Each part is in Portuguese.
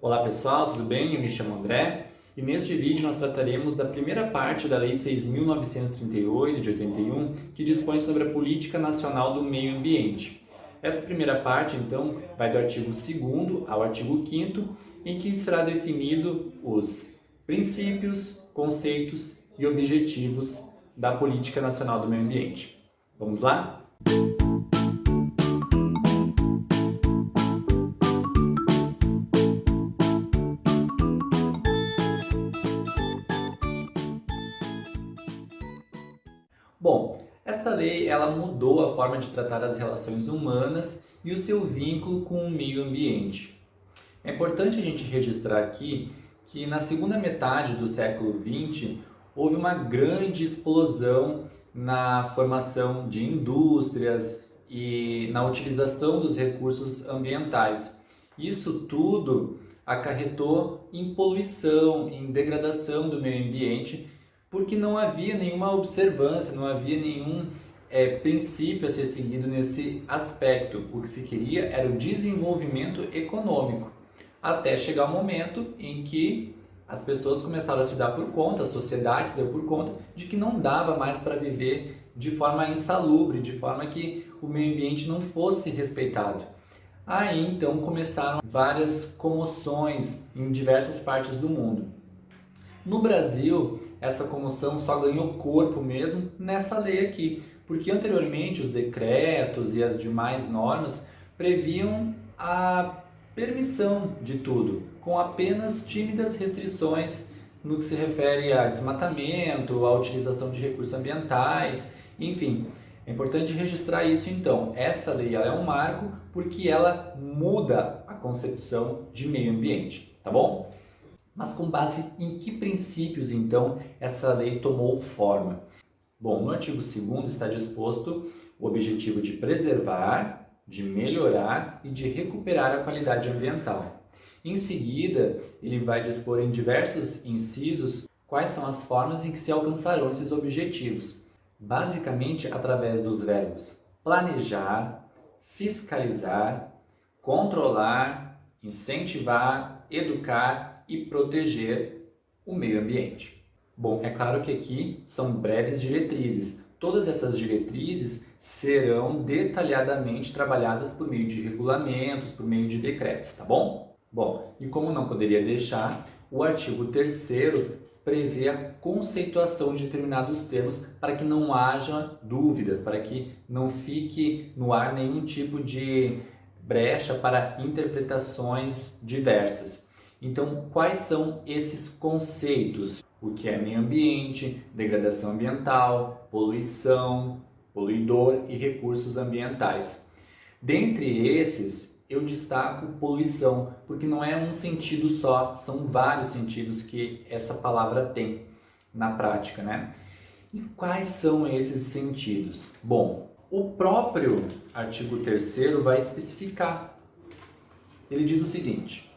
Olá pessoal, tudo bem? Eu me chamo André e neste vídeo nós trataremos da primeira parte da Lei 6.938 de 81, que dispõe sobre a Política Nacional do Meio Ambiente. Esta primeira parte, então, vai do artigo 2º ao artigo 5º, em que será definido os princípios, conceitos e objetivos da Política Nacional do Meio Ambiente. Vamos lá? Bom, esta lei ela mudou a forma de tratar as relações humanas e o seu vínculo com o meio ambiente. É importante a gente registrar aqui que na segunda metade do século XX houve uma grande explosão na formação de indústrias e na utilização dos recursos ambientais. Isso tudo acarretou em poluição, em degradação do meio ambiente, porque não havia nenhuma observância, não havia nenhum princípio a ser seguido nesse aspecto. O que se queria era o desenvolvimento econômico, até chegar o momento em que as pessoas começaram a se dar por conta, a sociedade se deu por conta de que não dava mais para viver de forma insalubre, de forma que o meio ambiente não fosse respeitado. Aí então começaram várias comoções em diversas partes do mundo. No Brasil, essa comoção só ganhou corpo mesmo nessa lei aqui, porque anteriormente os decretos e as demais normas previam a permissão de tudo, com apenas tímidas restrições no que se refere a desmatamento, a utilização de recursos ambientais, enfim. É importante registrar isso então. Essa lei ela é um marco porque ela muda a concepção de meio ambiente, tá bom? Mas com base em que princípios, então, essa lei tomou forma? Bom, no artigo 2º está disposto o objetivo de preservar, de melhorar e de recuperar a qualidade ambiental. Em seguida, ele vai dispor em diversos incisos quais são as formas em que se alcançarão esses objetivos. Basicamente, através dos verbos planejar, fiscalizar, controlar, incentivar, educar e proteger o meio ambiente. Bom, é claro que aqui são breves diretrizes. Todas essas diretrizes serão detalhadamente trabalhadas por meio de regulamentos, por meio de decretos, tá bom? Bom, e como não poderia deixar, o artigo 3º prevê a conceituação de determinados termos para que não haja dúvidas, para que não fique no ar nenhum tipo de brecha para interpretações diversas. Então, quais são esses conceitos? O que é meio ambiente, degradação ambiental, poluição, poluidor e recursos ambientais. Dentre esses, eu destaco poluição, porque não é um sentido só, são vários sentidos que essa palavra tem na prática, né? E quais são esses sentidos? Bom, o próprio artigo 3º vai especificar. Ele diz o seguinte: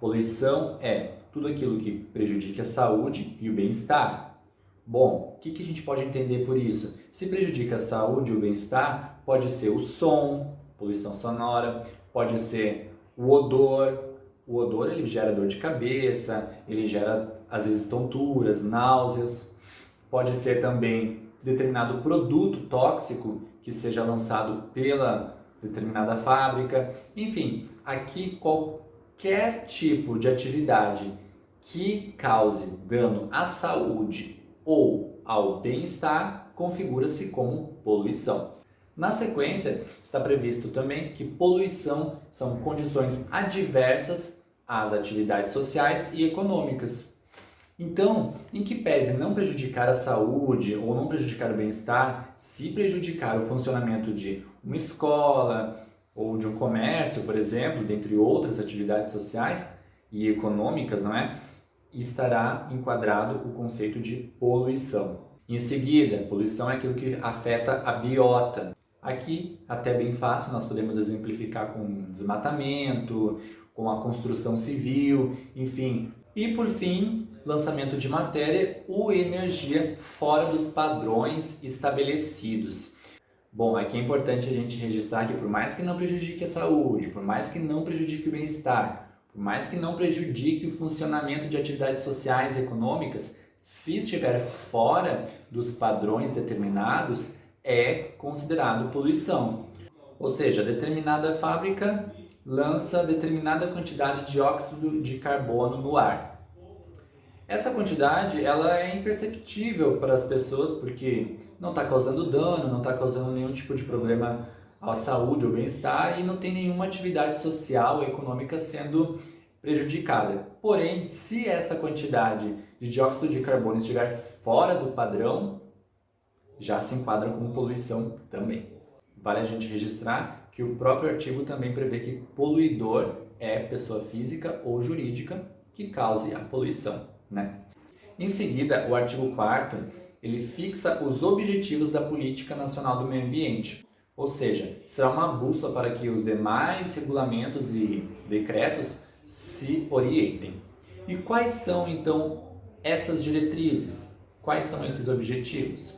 poluição é tudo aquilo que prejudica a saúde e o bem-estar. Bom, o que a gente pode entender por isso? Se prejudica a saúde e o bem-estar, pode ser o som, poluição sonora, pode ser o odor. O odor ele gera dor de cabeça, ele gera às vezes tonturas, náuseas. Pode ser também determinado produto tóxico que seja lançado pela determinada fábrica. Enfim, aqui qualquer tipo de atividade que cause dano à saúde ou ao bem-estar configura-se como poluição. Na sequência, está previsto também que poluição são condições adversas às atividades sociais e econômicas. Então, em que pese não prejudicar a saúde ou não prejudicar o bem-estar, se prejudicar o funcionamento de uma escola ou de um comércio, por exemplo, dentre outras atividades sociais e econômicas, não é? Estará enquadrado o conceito de poluição. Em seguida, poluição é aquilo que afeta a biota. Aqui, até bem fácil, nós podemos exemplificar com desmatamento, com a construção civil, enfim. E por fim, lançamento de matéria ou energia fora dos padrões estabelecidos. Bom, aqui é importante a gente registrar que por mais que não prejudique a saúde, por mais que não prejudique o bem-estar, por mais que não prejudique o funcionamento de atividades sociais e econômicas, se estiver fora dos padrões determinados, é considerado poluição. Ou seja, determinada fábrica lança determinada quantidade de dióxido de carbono no ar. Essa quantidade ela é imperceptível para as pessoas porque não está causando dano, não está causando nenhum tipo de problema à saúde ou bem-estar e não tem nenhuma atividade social ou econômica sendo prejudicada. Porém, se esta quantidade de dióxido de carbono estiver fora do padrão, já se enquadra como poluição também. Vale a gente registrar que o próprio artigo também prevê que poluidor é pessoa física ou jurídica que cause a poluição, né? Em seguida, o artigo 4º, ele fixa os objetivos da Política Nacional do Meio Ambiente, ou seja, será uma bússola para que os demais regulamentos e decretos se orientem. E quais são, então, essas diretrizes? Quais são esses objetivos?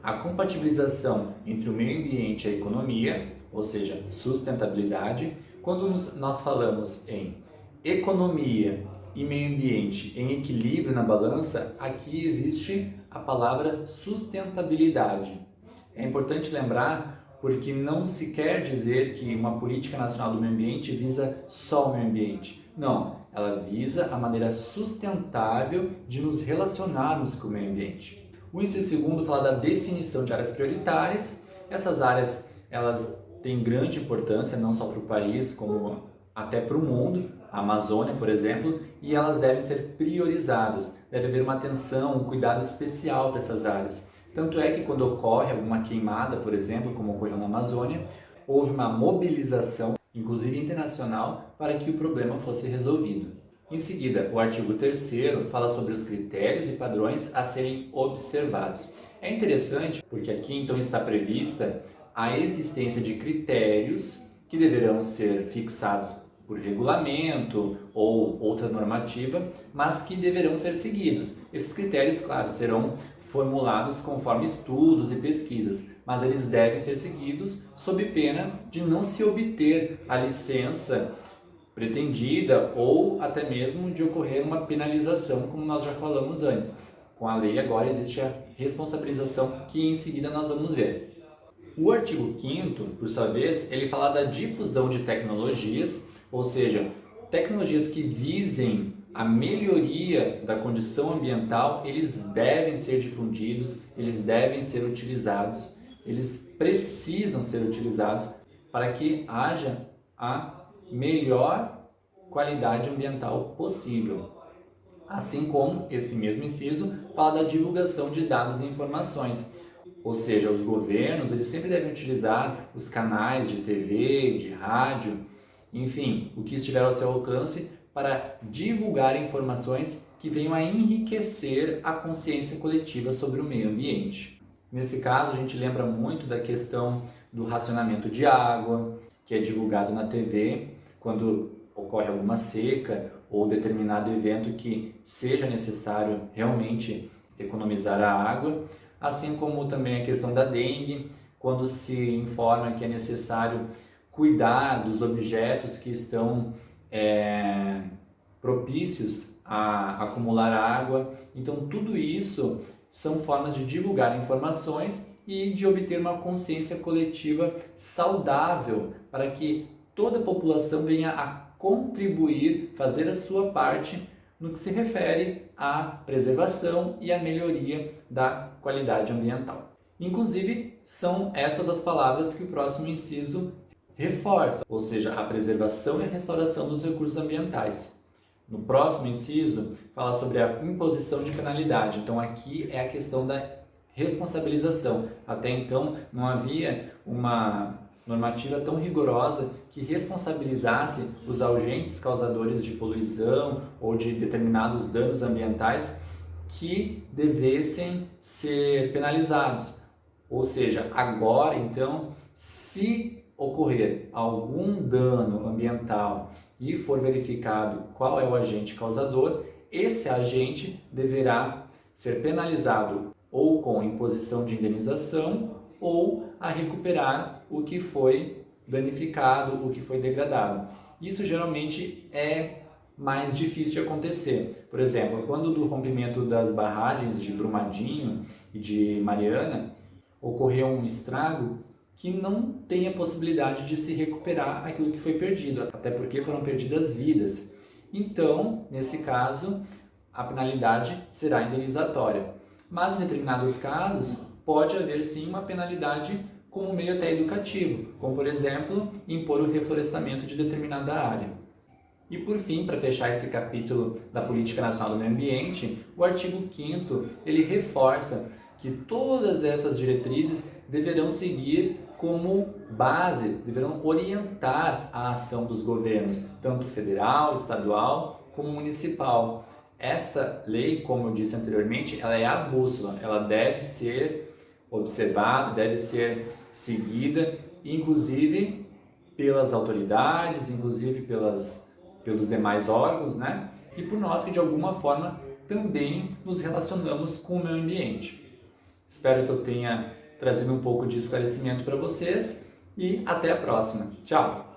A compatibilização entre o meio ambiente e a economia, ou seja, sustentabilidade. Quando nós falamos em economia e meio ambiente em equilíbrio na balança, aqui existe a palavra sustentabilidade. É importante lembrar porque não se quer dizer que uma política nacional do meio ambiente visa só o meio ambiente. Não, ela visa a maneira sustentável de nos relacionarmos com o meio ambiente. O inciso segundo fala da definição de áreas prioritárias. Essas áreas elas têm grande importância não só para o país, como até para o mundo, a Amazônia, por exemplo, e elas devem ser priorizadas. Deve haver uma atenção, um cuidado especial para essas áreas. Tanto é que quando ocorre alguma queimada, por exemplo, como ocorreu na Amazônia, houve uma mobilização, inclusive internacional, para que o problema fosse resolvido. Em seguida, o artigo 3º fala sobre os critérios e padrões a serem observados. É interessante porque aqui então está prevista a existência de critérios que deverão ser fixados por regulamento ou outra normativa, mas que deverão ser seguidos. Esses critérios, claro, serão formulados conforme estudos e pesquisas, mas eles devem ser seguidos sob pena de não se obter a licença pretendida ou até mesmo de ocorrer uma penalização, como nós já falamos antes. Com a lei agora existe a responsabilização que em seguida nós vamos ver. O artigo 5º, por sua vez, ele fala da difusão de tecnologias, ou seja, tecnologias que visem a melhoria da condição ambiental, eles devem ser difundidos, eles devem ser utilizados, eles precisam ser utilizados para que haja a melhor qualidade ambiental possível. Assim como esse mesmo inciso fala da divulgação de dados e informações. Ou seja, os governos eles sempre devem utilizar os canais de TV, de rádio, enfim, o que estiver ao seu alcance para divulgar informações que venham a enriquecer a consciência coletiva sobre o meio ambiente. Nesse caso, a gente lembra muito da questão do racionamento de água, que é divulgado na TV quando ocorre alguma seca ou determinado evento que seja necessário realmente economizar a água, assim como também a questão da dengue, quando se informa que é necessário cuidar dos objetos que estão propícios a acumular água. Então, tudo isso são formas de divulgar informações e de obter uma consciência coletiva saudável para que toda a população venha a contribuir, fazer a sua parte no que se refere à preservação e à melhoria da qualidade ambiental. Inclusive, são estas as palavras que o próximo inciso reforça, ou seja, a preservação e a restauração dos recursos ambientais. No próximo inciso, fala sobre a imposição de penalidade. Então, aqui é a questão da responsabilização. Até então, não havia uma normativa tão rigorosa que responsabilizasse os agentes causadores de poluição ou de determinados danos ambientais que devessem ser penalizados. Ou seja, agora, então, se ocorrer algum dano ambiental e for verificado qual é o agente causador, esse agente deverá ser penalizado ou com imposição de indenização ou a recuperar o que foi danificado, o que foi degradado. Isso geralmente é mais difícil de acontecer. Por exemplo, quando do rompimento das barragens de Brumadinho e de Mariana ocorreu um estrago que não tem a possibilidade de se recuperar aquilo que foi perdido, até porque foram perdidas vidas. Então, nesse caso, a penalidade será indenizatória. Mas em determinados casos, pode haver sim uma penalidade como meio até educativo, como por exemplo, impor o reflorestamento de determinada área. E por fim, para fechar esse capítulo da Política Nacional do Meio Ambiente, o artigo 5º, ele reforça que todas essas diretrizes deverão seguir como base, deverão orientar a ação dos governos, tanto federal, estadual como municipal. Esta lei, como eu disse anteriormente, ela é a bússola, ela deve ser observada, deve ser seguida, inclusive pelas autoridades, inclusive pelos demais órgãos, né? E por nós que de alguma forma também nos relacionamos com o meio ambiente. Espero que eu tenha trazido um pouco de esclarecimento para vocês e até a próxima. Tchau!